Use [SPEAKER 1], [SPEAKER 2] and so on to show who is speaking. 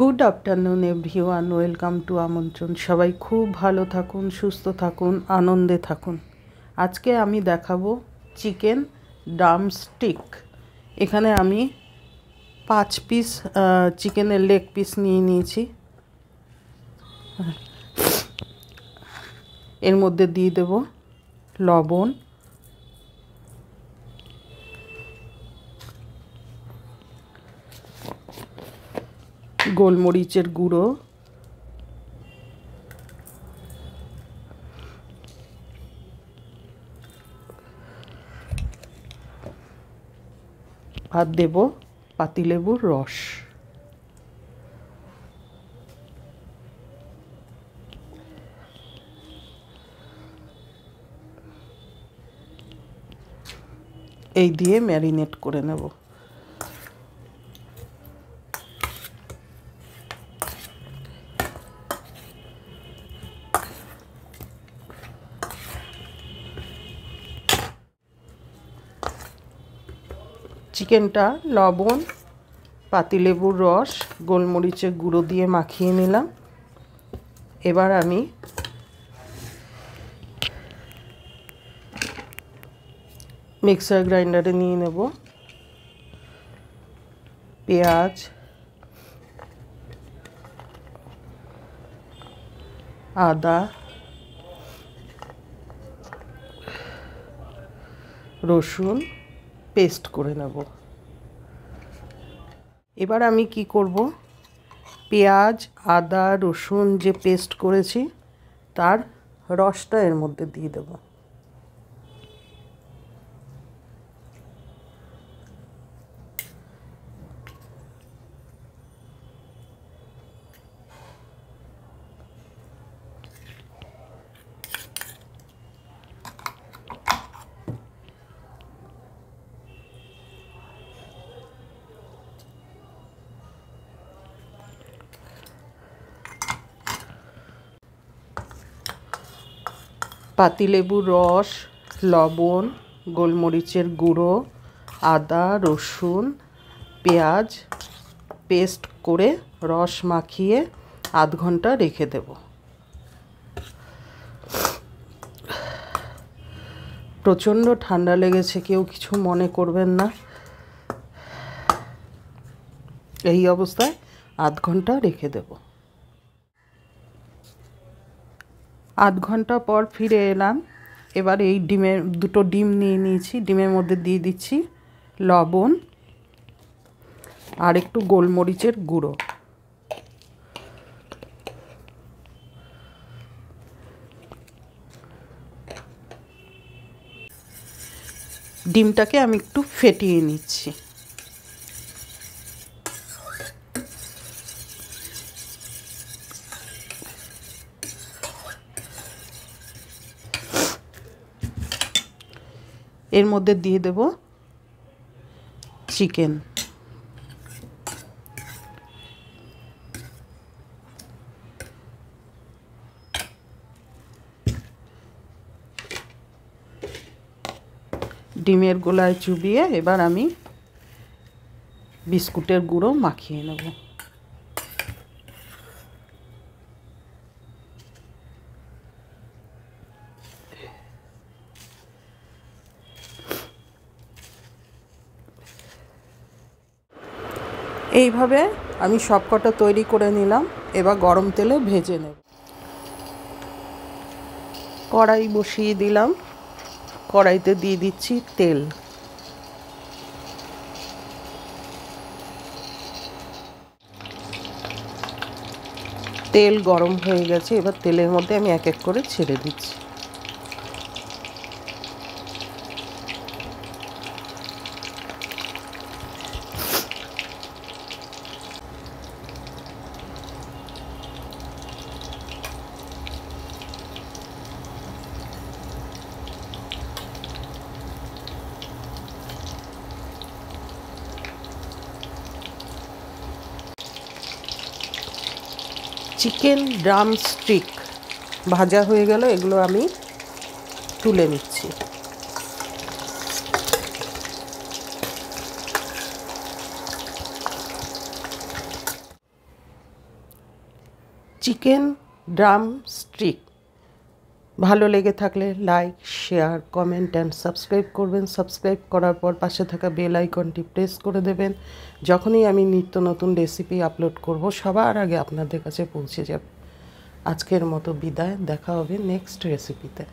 [SPEAKER 1] Good afternoon everyone, welcome to আমন্ত্রণ। সবাই খুব ভালো থাকুন, সুস্থ থাকুন, আনন্দে থাকুন। আজকে আমি দেখাবো চিকেন ড্রামস্টিক। এখানে আমি 5 পিস চিকেনের লেগ পিস নিয়ে নিয়েছি। এর মধ্যে দিয়ে দেব লবণ, গোলমরিচের গুঁড়ো, আর দেব পাতিলেবুর রস। এই দিয়ে ম্যারিনেট করে নেব। চিকেনটা লবণ, পাতিলেবুর রস, গোলমরিচের গুঁড়ো দিয়ে মাখিয়ে নিলাম। এবার আমি মিক্সার গ্রাইন্ডারে নিয়ে নেব পেঁয়াজ, আদা, রসুন পেস্ট করে নেব। এবার আমি কি করব, পেঁয়াজ, আদা, রসুন যে পেস্ট করেছি তার রসটা এর মধ্যে দিয়ে দেব। পাতিলেবুর রস, লবণ, গোলমরিচের গুঁড়ো, আদা, রসুন, পেঁয়াজ পেস্ট করে রস মাখিয়ে আধ ঘন্টা রেখে দেব। প্রচণ্ড ঠান্ডা লেগেছে, কেউ কিছু মনে করবেন না। এই অবস্থায় আধ ঘন্টা রেখে দেব। আধ ঘন্টা পর ফিরে এলাম। এবার এই দুটো ডিম নিয়ে নিয়েছি। ডিমের মধ্যে দিয়ে দিচ্ছি লবণ আর একটু গোলমরিচের গুঁড়ো। ডিমটাকে আমি একটু ফেটিয়ে নিচ্ছি। এর মধ্যে দিয়ে দেব চিকেন। ডিমের গোলায় চুবিয়ে এবার আমি বিস্কুটের গুঁড়ো মাখিয়ে নেব। এইভাবে আমি সবকটা তৈরি করে নিলাম। এবার গরম তেলে ভেজে নেব। কড়াই বসিয়ে দিলাম। কড়াইতে দিয়ে দিচ্ছি তেল। তেল গরম হয়ে গেছে। এবার তেলের মধ্যে আমি এক এক করে ছেড়ে দিচ্ছি। চিকেন ড্রামস্টিক ভাজা হয়ে গেল। এগুলো আমি তুলে নিচ্ছি। Chicken drum stick. ভালো লেগে থাকলে like, share, comment and subscribe করবেন। সাবস্ক্রাইব করার পর পাশে থাকা বেল আইকনটি প্রেস করে দেবেন। যখনই আমি নিত্য নতুন রেসিপি আপলোড করব সবার আগে আপনাদের কাছে পৌঁছে যাবে। আজকের মতো বিদায়, দেখা হবে নেক্সট রেসিপিতে।